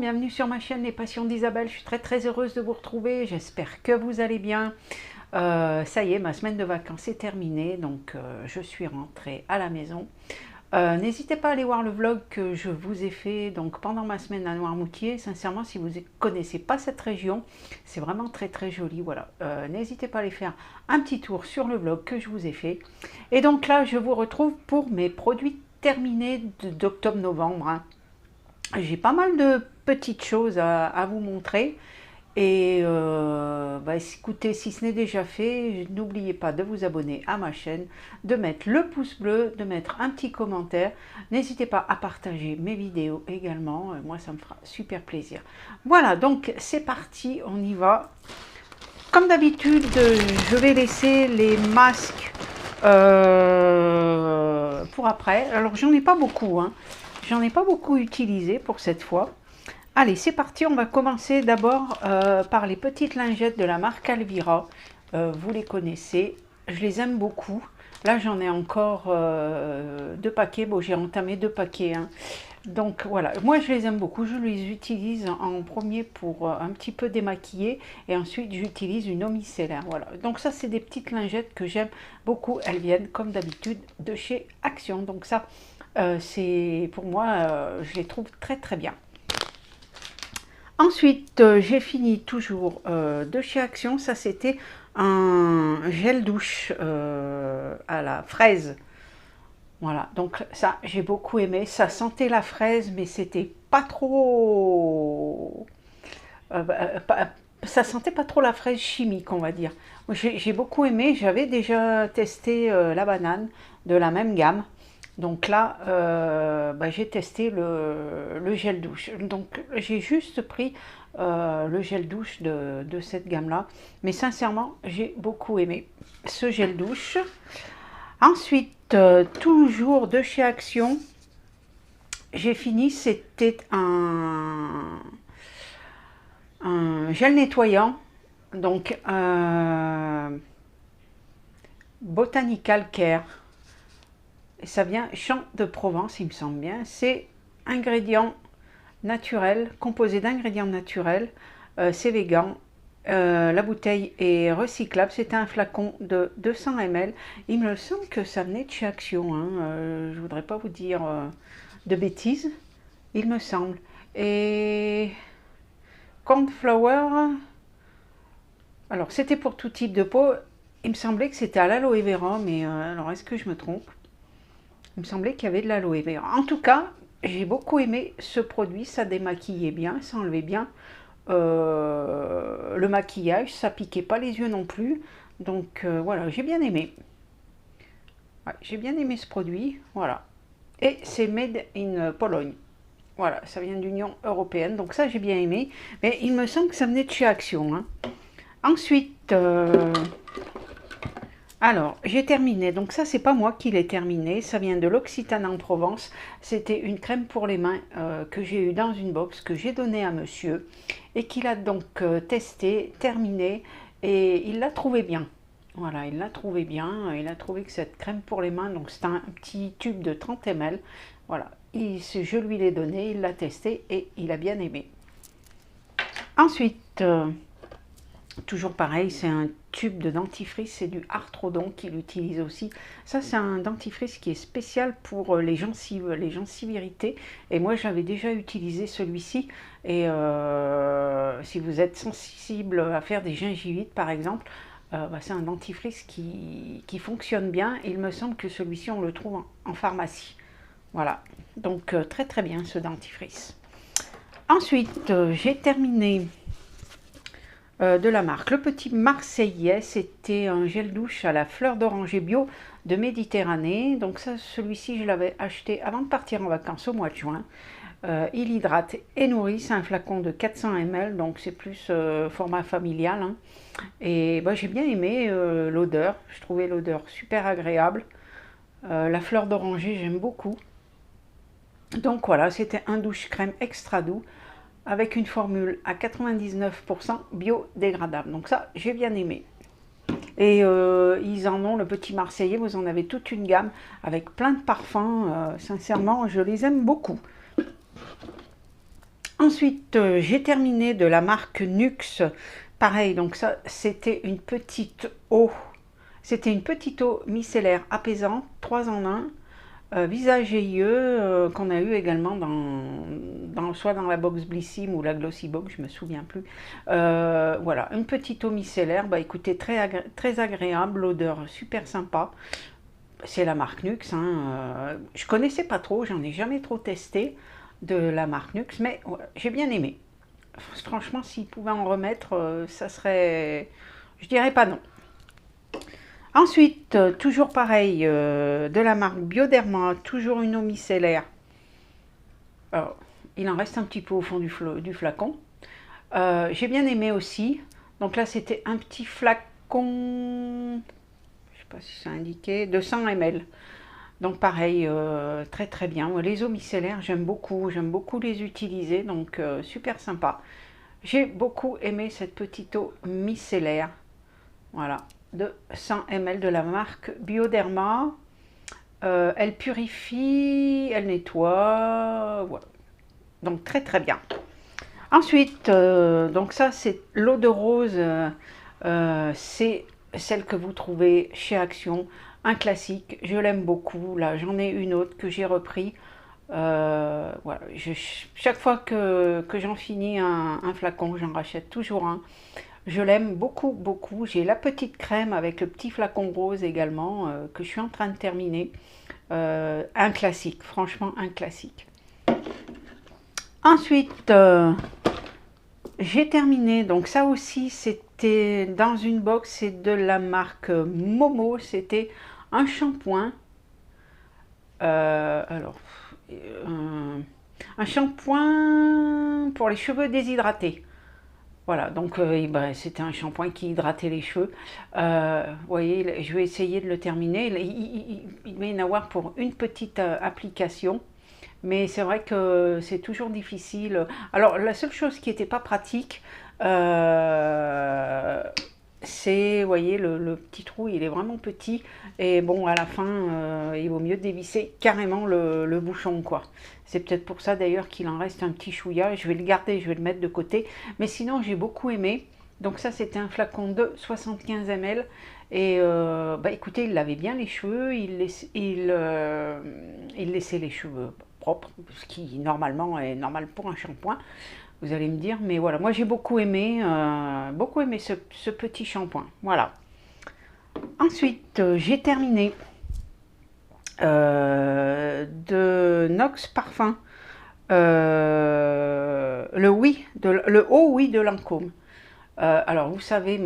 bienvenue sur ma chaîne Les Passions d'Isabelle. Je suis très heureuse de vous retrouver, j'espère que vous allez bien. Ça y est, ma semaine de vacances est terminée, donc je suis rentrée à la maison. N'hésitez pas à aller voir le vlog que je vous ai fait donc pendant ma semaine à Noirmoutier. Sincèrement, si vous ne connaissez pas cette région, c'est vraiment très joli. Voilà, n'hésitez pas à aller faire un petit tour sur le vlog que je vous ai fait. Et donc là, je vous retrouve pour mes produits terminés d'octobre-novembre, hein. J'ai pas mal de petites choses à vous montrer. Et écoutez, si ce n'est déjà fait, n'oubliez pas de vous abonner à ma chaîne, de mettre le pouce bleu, de mettre un petit commentaire. N'hésitez pas à partager mes vidéos également, moi ça me fera super plaisir. Voilà, donc c'est parti, on y va. Comme d'habitude, je vais laisser les masques pour après. Alors j'en ai pas beaucoup, hein. J'en ai pas beaucoup utilisé pour cette fois. Allez, c'est parti, on va commencer d'abord par les petites lingettes de la marque Alvira. Vous les connaissez, je les aime beaucoup. Là, j'en ai encore 2 paquets. Bon, j'ai entamé 2 paquets, hein. Donc voilà, moi je les aime beaucoup. Je les utilise en premier pour un petit peu démaquiller et ensuite j'utilise une eau micellaire. Voilà, donc ça c'est des petites lingettes que j'aime beaucoup. Elles viennent comme d'habitude de chez Action. Donc ça, c'est pour moi, je les trouve très bien. Ensuite, j'ai fini toujours de chez Action. Ça, c'était un gel douche à la fraise. Voilà, donc ça, j'ai beaucoup aimé. Ça sentait la fraise, mais c'était pas trop... ça sentait pas trop la fraise chimique, on va dire. J'ai beaucoup aimé. J'avais déjà testé la banane de la même gamme. Donc là, j'ai testé le gel douche. Donc j'ai juste pris le gel douche de cette gamme-là. Mais sincèrement, j'ai beaucoup aimé ce gel douche. Ensuite, toujours de chez Action, j'ai fini, c'était un gel nettoyant. Donc, Botanical Care. Ça vient Champ de Provence, il me semble bien. C'est ingrédients naturels, composé d'ingrédients naturels. C'est vegan. La bouteille est recyclable. C'est un flacon de 200 ml. Il me semble que ça venait de chez Action, hein. Je ne voudrais pas vous dire de bêtises. Il me semble. Et Cornflower. Alors, c'était pour tout type de peau. Il me semblait que c'était à l'aloe vera, mais alors est-ce que je me trompe? Il me semblait qu'il y avait de l'aloe vera. En tout cas, j'ai beaucoup aimé ce produit. Ça démaquillait bien, ça enlevait bien le maquillage. Ça piquait pas les yeux non plus. Donc voilà, j'ai bien aimé. Ouais, j'ai bien aimé ce produit. Voilà. Et c'est made in Pologne. Voilà, ça vient de l'Union européenne. Donc ça, j'ai bien aimé. Mais il me semble que ça venait de chez Action, hein. Ensuite... alors, j'ai terminé. Donc ça, c'est pas moi qui l'ai terminé. Ça vient de l'Occitane en Provence. C'était une crème pour les mains que j'ai eue dans une box, que j'ai donnée à monsieur. Et qu'il a donc testé, terminé. Et il l'a trouvé bien. Voilà, il l'a trouvé bien. Il a trouvé que cette crème pour les mains, donc c'est un petit tube de 30 ml. Voilà, je lui l'ai donné, il l'a testé et il a bien aimé. Ensuite... toujours pareil, c'est un tube de dentifrice, c'est du Arthrodon qu'il utilise aussi. Ça, c'est un dentifrice qui est spécial pour les gencives irritées. Et moi, j'avais déjà utilisé celui-ci. Et si vous êtes sensible à faire des gingivites, par exemple, c'est un dentifrice qui fonctionne bien. Il me semble que celui-ci, on le trouve en pharmacie. Voilà, donc très bien ce dentifrice. Ensuite, j'ai terminé... de la marque Le Petit Marseillais. C'était un gel douche à la fleur d'oranger bio de Méditerranée. Donc ça, celui-ci, je l'avais acheté avant de partir en vacances au mois de juin. Il hydrate et nourrit. C'est un flacon de 400 ml, donc c'est plus format familial, hein. Et j'ai bien aimé l'odeur. Je trouvais l'odeur super agréable. La fleur d'oranger, j'aime beaucoup. Donc voilà, c'était un douche crème extra doux, avec une formule à 99% biodégradable. Donc ça, j'ai bien aimé. Et ils en ont, le Petit Marseillais, vous en avez toute une gamme avec plein de parfums. Sincèrement, je les aime beaucoup. Ensuite, j'ai terminé de la marque Nuxe. Pareil, donc ça, c'était une petite eau. C'était une petite eau micellaire apaisante, 3 en 1. Visage et yeux, qu'on a eu également soit dans la box Blissim ou la Glossy Box, je me souviens plus. Voilà, une petite eau micellaire, bah écoutez, très agréable, l'odeur super sympa. C'est la marque Nuxe, hein. Je connaissais pas trop, j'en ai jamais trop testé de la marque Nuxe, mais ouais, j'ai bien aimé. Franchement, s'ils pouvaient en remettre, ça serait... Je dirais pas non. Ensuite, toujours pareil, de la marque Bioderma, toujours une eau micellaire. Alors, il en reste un petit peu au fond du flacon. J'ai bien aimé aussi. Donc là, c'était un petit flacon, je sais pas si c'est indiqué, de 100 ml. Donc pareil, très très bien. Les eaux micellaires, j'aime beaucoup les utiliser, donc super sympa. J'ai beaucoup aimé cette petite eau micellaire. Voilà, de 100 ml de la marque Bioderma. Elle purifie, elle nettoie, voilà. Donc très très bien. Ensuite, donc ça c'est l'eau de rose, c'est celle que vous trouvez chez Action, un classique, je l'aime beaucoup. Là j'en ai une autre que j'ai repris. Voilà, chaque fois que j'en finis un flacon, j'en rachète toujours un. Je l'aime beaucoup, beaucoup. J'ai la petite crème avec le petit flacon rose également, que je suis en train de terminer. Un classique, franchement un classique. Ensuite, j'ai terminé, donc ça aussi c'était dans une box, c'est de la marque Momo, c'était un shampoing. Alors, un shampoing pour les cheveux déshydratés. Voilà, donc ben, c'était un shampoing qui hydratait les cheveux. Vous voyez, je vais essayer de le terminer. Il va y en avoir pour une petite application. Mais c'est vrai que c'est toujours difficile. Alors, la seule chose qui n'était pas pratique, c'est, vous voyez, le petit trou, il est vraiment petit. Et bon, à la fin, il vaut mieux dévisser carrément le bouchon, quoi. C'est peut-être pour ça d'ailleurs qu'il en reste un petit chouïa. Je vais le garder, je vais le mettre de côté. Mais sinon, j'ai beaucoup aimé. Donc ça, c'était un flacon de 75 ml. Et bah, écoutez, il lavait bien les cheveux, il laissait les cheveux propres, ce qui normalement est normal pour un shampoing, vous allez me dire. Mais voilà, moi j'ai beaucoup aimé ce petit shampoing. Voilà. Ensuite, j'ai terminé de Nox Parfum, le haut oui de Lancôme. Alors vous savez,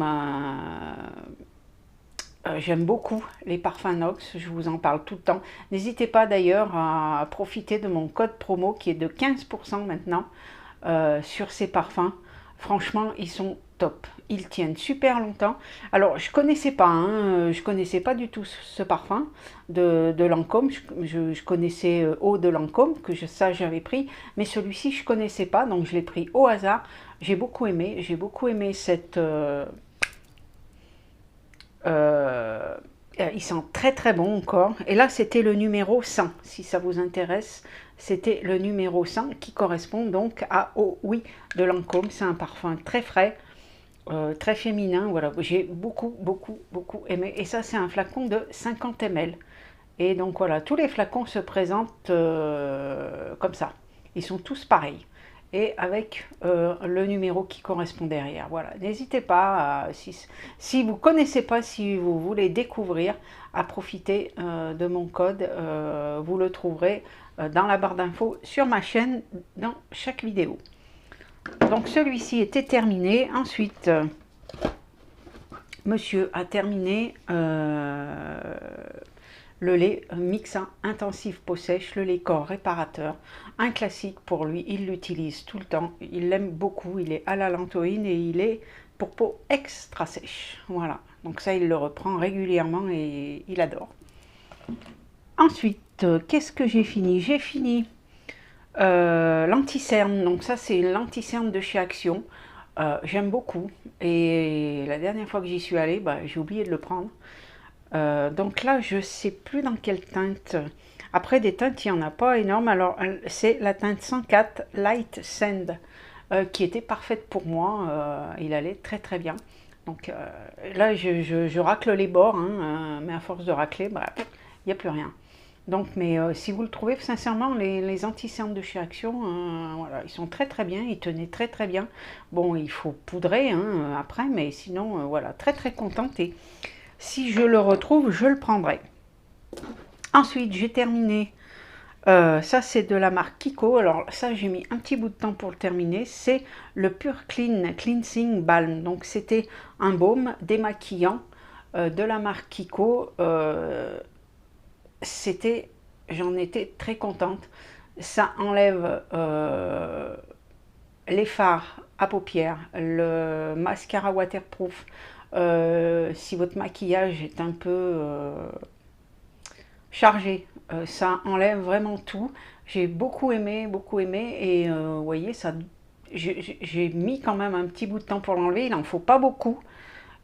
j'aime beaucoup les parfums Nox, je vous en parle tout le temps. N'hésitez pas d'ailleurs à profiter de mon code promo qui est de 15% maintenant sur ces parfums. Franchement, ils sont top. Ils tiennent super longtemps. Alors, je connaissais pas, hein, je connaissais pas du tout ce parfum de Lancôme. Je connaissais Eau de Lancôme, ça j'avais pris, mais celui-ci je connaissais pas, donc je l'ai pris au hasard. J'ai beaucoup aimé cette... il sent très très bon encore. Et là, c'était le numéro 100, si ça vous intéresse. C'était le numéro 100 qui correspond donc à Oh Oui de Lancôme. C'est un parfum très frais, très féminin. Voilà, j'ai beaucoup aimé. Et ça, c'est un flacon de 50 ml. Et donc voilà, tous les flacons se présentent comme ça. Ils sont tous pareils. Et avec le numéro qui correspond derrière. Voilà, n'hésitez pas, si vous ne connaissez pas, si vous voulez découvrir, à profiter de mon code. Vous le trouverez dans la barre d'infos sur ma chaîne, dans chaque vidéo. Donc celui-ci était terminé. Ensuite, monsieur a terminé le lait Mixa Intensif Peau Sèche, le lait corps réparateur, un classique pour lui, il l'utilise tout le temps, il l'aime beaucoup, il est à la lantoïne et il est pour peau extra sèche. Voilà, donc ça il le reprend régulièrement et il adore. Ensuite, qu'est-ce que j'ai fini? J'ai fini l'anti-cerne, donc ça c'est l'anti-cerne de chez Action. J'aime beaucoup et la dernière fois que j'y suis allée, bah, j'ai oublié de le prendre. Donc là, je sais plus dans quelle teinte. Après, des teintes, il n'y en a pas énorme. Alors, c'est la teinte 104 Light Sand qui était parfaite pour moi. Il allait très très bien. Donc là, je racle les bords, hein, mais à force de racler, bah, il n'y a plus rien. Donc, mais si vous le trouvez, sincèrement, les anti-cernes de chez Action, voilà, ils sont très très bien, ils tenaient très très bien. Bon, il faut poudrer hein, après, mais sinon, voilà, très très contente. Et si je le retrouve, je le prendrai. Ensuite, j'ai terminé. Ça, c'est de la marque Kiko. Alors, ça, j'ai mis un petit bout de temps pour le terminer. C'est le Pure Clean Cleansing Balm. Donc, c'était un baume démaquillant de la marque Kiko. J'en étais très contente. Ça enlève les fards à paupières, le mascara waterproof. Si votre maquillage est un peu chargé, ça enlève vraiment tout. J'ai beaucoup aimé et vous voyez, j'ai mis quand même un petit bout de temps pour l'enlever. Il n'en faut pas beaucoup.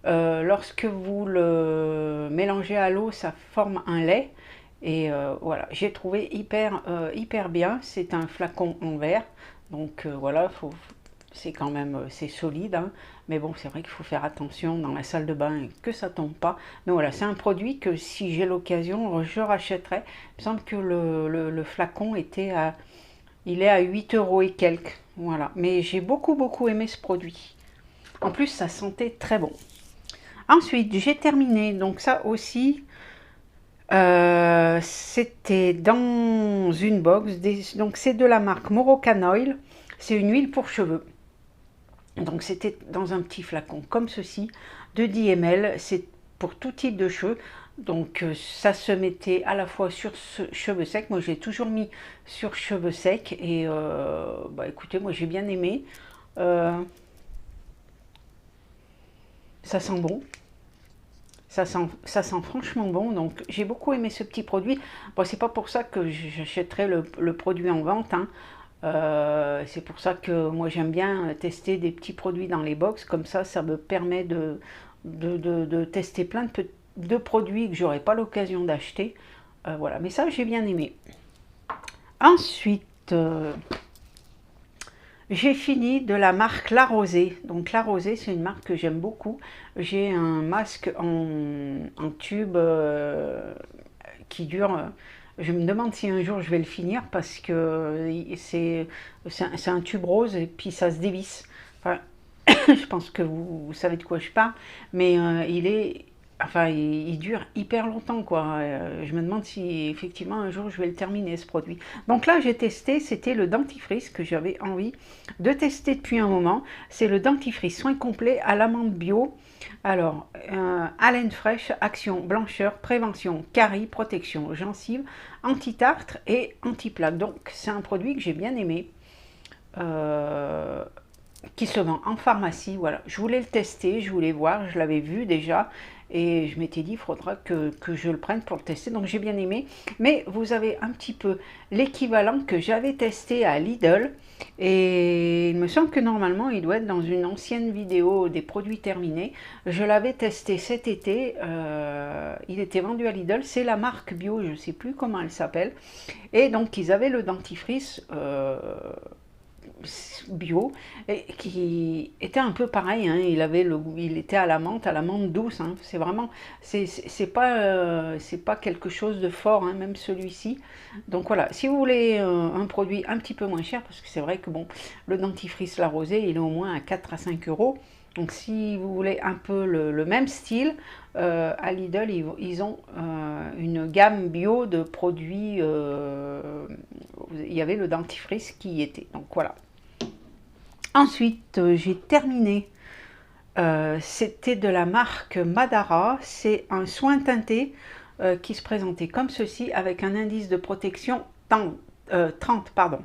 Lorsque vous le mélangez à l'eau, ça forme un lait. Et voilà, j'ai trouvé hyper bien. C'est un flacon en verre. Donc voilà, c'est quand même c'est solide. Hein. Mais bon, c'est vrai qu'il faut faire attention dans la salle de bain que ça tombe pas. Mais voilà, c'est un produit que si j'ai l'occasion, je rachèterai. Il me semble que le flacon il est à 8 euros et quelques. Voilà, mais j'ai beaucoup aimé ce produit. En plus, ça sentait très bon. Ensuite, j'ai terminé, donc ça aussi, c'était dans une box, donc c'est de la marque Moroccan Oil, c'est une huile pour cheveux. Donc c'était dans un petit flacon comme ceci, de 10 ml, c'est pour tout type de cheveux. Donc ça se mettait à la fois sur cheveux secs, moi j'ai toujours mis sur cheveux secs et bah écoutez, moi j'ai bien aimé. Ça sent bon. Ça sent franchement bon, donc j'ai beaucoup aimé ce petit produit. Bon, c'est pas pour ça que j'achèterai le produit en vente, hein. C'est pour ça que moi j'aime bien tester des petits produits dans les box, comme ça me permet de tester plein de produits que j'aurais pas l'occasion d'acheter. Voilà, mais ça j'ai bien aimé. Ensuite, j'ai fini de la marque La Rosée. Donc La Rosée, c'est une marque que j'aime beaucoup. J'ai un masque en tube qui dure. Je me demande si un jour je vais le finir parce que c'est un tube rose et puis ça se dévisse. Enfin, je pense que vous savez de quoi je parle, mais il dure hyper longtemps, quoi. Je me demande si effectivement un jour je vais le terminer ce produit. Donc là, j'ai testé, c'était le dentifrice que j'avais envie de tester depuis un moment. C'est le dentifrice soin complet à l'amande bio. Alors, haleine fraîche, action blancheur, prévention, carie, protection, gencive, anti-tartre et anti-plaque. Donc, c'est un produit que j'ai bien aimé. Qui se vend en pharmacie. Voilà, je voulais le tester, je voulais voir, je l'avais vu déjà et je m'étais dit il faudra que je le prenne pour le tester, donc j'ai bien aimé. Mais vous avez un petit peu l'équivalent que j'avais testé à Lidl et il me semble que normalement il doit être dans une ancienne vidéo des produits terminés. Je l'avais testé cet été, il était vendu à Lidl, c'est la marque bio, je ne sais plus comment elle s'appelle, et donc ils avaient le dentifrice bio et qui était un peu pareil, hein. Il était à la menthe douce, hein. C'est vraiment c'est pas quelque chose de fort, hein, même celui-ci. Donc voilà, si vous voulez un produit un petit peu moins cher, parce que c'est vrai que bon, le dentifrice La Rosée il est au moins à 4 à 5 euros. Donc si vous voulez un peu le même style, à Lidl ils ont une gamme bio de produits, il y avait le dentifrice qui y était, donc voilà. Ensuite, j'ai terminé. C'était de la marque Madara. C'est un soin teinté qui se présentait comme ceci avec un indice de protection 30. Pardon.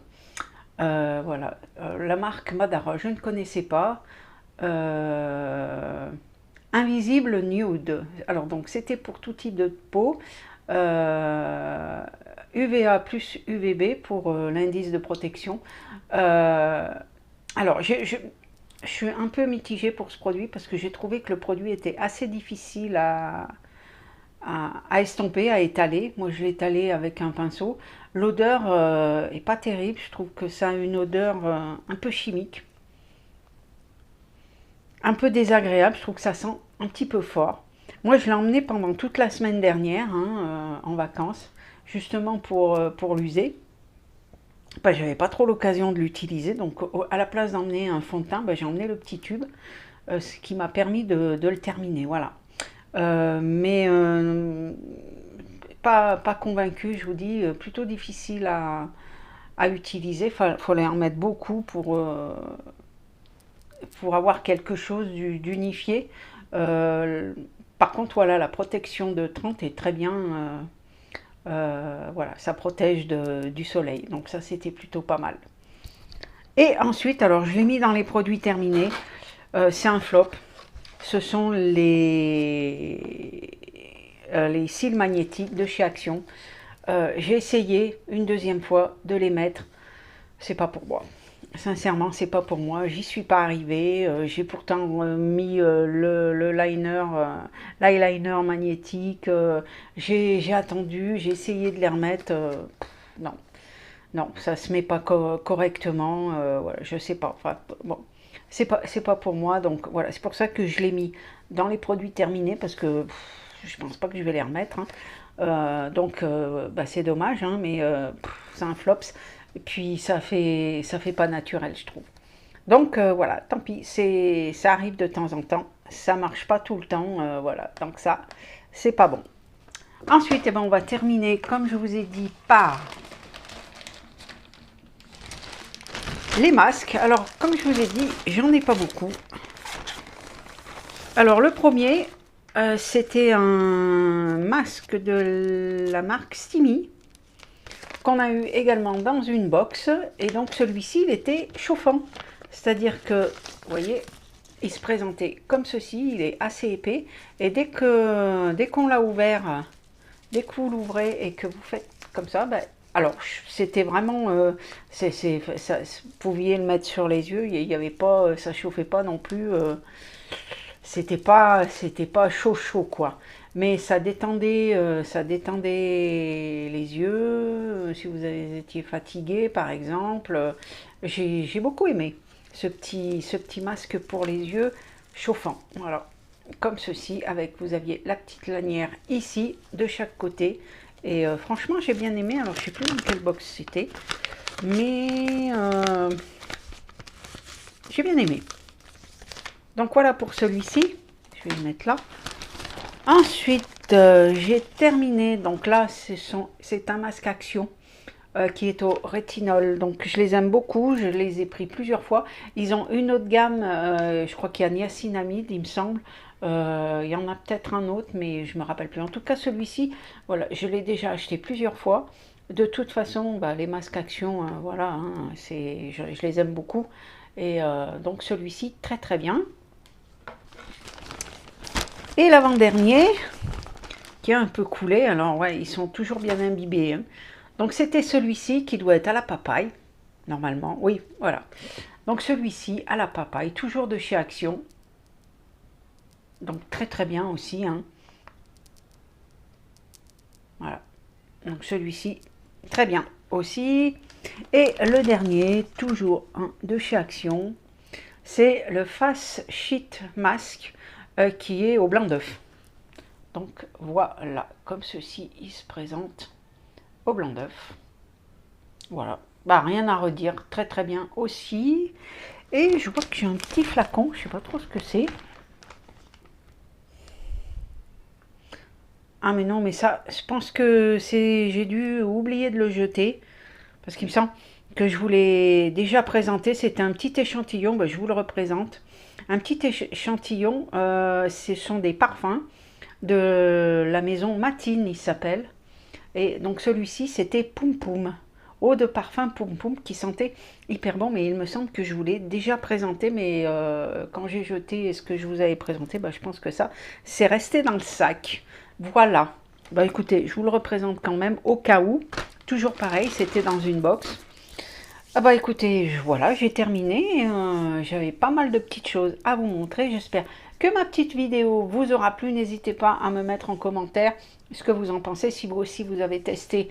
Voilà, la marque Madara, je ne connaissais pas. Invisible Nude. Alors donc c'était pour tout type de peau. UVA plus UVB pour l'indice de protection. Alors, je suis un peu mitigée pour ce produit parce que j'ai trouvé que le produit était assez difficile à estomper, à étaler. Moi, je l'ai étalé avec un pinceau. L'odeur est pas terrible. Je trouve que ça a une odeur un peu chimique, un peu désagréable. Je trouve que ça sent un petit peu fort. Moi, je l'ai emmené pendant toute la semaine dernière hein, en vacances, justement pour l'user. Bah, j'avais pas trop l'occasion de l'utiliser, donc à la place d'emmener un fond de teint, bah, j'ai emmené le petit tube, ce qui m'a permis de le terminer. Voilà. Mais pas convaincu, je vous dis, plutôt difficile à utiliser. Il fallait en mettre beaucoup pour avoir quelque chose d'unifié. Par contre, voilà, la protection de 30 est très bien. Voilà, ça protège du soleil. Donc ça, c'était plutôt pas mal. Et ensuite, alors, je l'ai mis dans les produits terminés. C'est un flop. Ce sont les cils magnétiques de chez Action. J'ai essayé une deuxième fois de les mettre. C'est pas pour moi. Sincèrement, c'est pas pour moi. J'y suis pas arrivée. J'ai pourtant mis le liner, l'eyeliner magnétique. J'ai attendu, j'ai essayé de les remettre. Non, non, ça se met pas correctement. Voilà, je sais pas. Enfin, bon, c'est pas pour moi. Donc voilà, c'est pour ça que je l'ai mis dans les produits terminés parce que je pense pas que je vais les remettre. Hein. Donc bah, c'est dommage, hein, mais c'est un flops. Et puis ça fait pas naturel, je trouve. Donc voilà, tant pis, ça arrive de temps en temps, ça marche pas tout le temps, voilà, donc ça, c'est pas bon. Ensuite, eh ben, on va terminer, comme je vous ai dit, par les masques. Alors, comme je vous ai dit, j'en ai pas beaucoup. Alors, le premier, c'était un masque de la marque Stimi, qu'on a eu également dans une box, et donc celui-ci il était chauffant, c'est-à-dire que vous voyez il se présentait comme ceci, il est assez épais, et dès qu'on l'a ouvert, dès que vous l'ouvrez et que vous faites comme ça, ben, alors c'était vraiment ça, vous pouviez le mettre sur les yeux, il y avait pas, ça chauffait pas non plus, c'était pas chaud quoi, mais ça détendait les yeux, si vous étiez fatigué par exemple. J'ai beaucoup aimé ce petit masque pour les yeux chauffant, voilà, comme ceci, avec, vous aviez la petite lanière ici de chaque côté, et franchement j'ai bien aimé. Alors je sais plus dans quelle box c'était, mais j'ai bien aimé. Donc voilà pour celui-ci, je vais le mettre là. Ensuite, j'ai terminé, donc là c'est un masque Action qui est au rétinol. Donc je les aime beaucoup, je les ai pris plusieurs fois. Ils ont une autre gamme, je crois qu'il y a niacinamide, il me semble. Il y en a peut-être un autre, mais je me rappelle plus. En tout cas, celui-ci, voilà, je l'ai déjà acheté plusieurs fois. De toute façon, bah, les masques Action, voilà, hein, je les aime beaucoup. Et donc celui-ci, très très bien. Et l'avant-dernier, qui a un peu coulé, alors ouais, ils sont toujours bien imbibés. Hein. Donc c'était celui-ci qui doit être à la papaye, normalement, oui, voilà. Donc celui-ci à la papaye, toujours de chez Action. Donc très très bien aussi. Hein. Voilà. Donc celui-ci, très bien aussi. Et le dernier, toujours hein, de chez Action, c'est le Face Sheet Mask qui est au blanc d'œuf. Donc voilà, comme ceci, il se présente au blanc d'œuf. Voilà, bah, rien à redire, très très bien aussi. Et je vois que j'ai un petit flacon, je sais pas trop ce que c'est. Ah mais non, mais ça, je pense que j'ai dû oublier de le jeter, parce qu'il me semble que je vous l'ai déjà présenté. C'était un petit échantillon, bah, je vous le représente. Un petit échantillon, ce sont des parfums de la maison Matine, il s'appelle. Et donc celui-ci, c'était Poum Poum, eau de parfum Poum Poum, qui sentait hyper bon, mais il me semble que je vous l'ai déjà présenté, mais quand j'ai jeté ce que je vous avais présenté, bah, je pense que ça, c'est resté dans le sac. Voilà, bah écoutez, je vous le représente quand même, au cas où, toujours pareil, c'était dans une box. Ah bah écoutez, voilà, j'ai terminé. J'avais pas mal de petites choses à vous montrer. J'espère que ma petite vidéo vous aura plu. N'hésitez pas à me mettre en commentaire ce que vous en pensez. Si vous aussi vous avez testé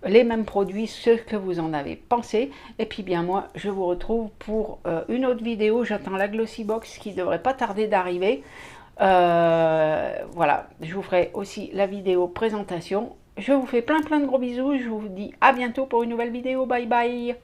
les mêmes produits, ce que vous en avez pensé. Et puis bien moi, je vous retrouve pour une autre vidéo. J'attends la Glossybox qui devrait pas tarder d'arriver. Voilà, je vous ferai aussi la vidéo présentation. Je vous fais plein de gros bisous. Je vous dis à bientôt pour une nouvelle vidéo. Bye bye.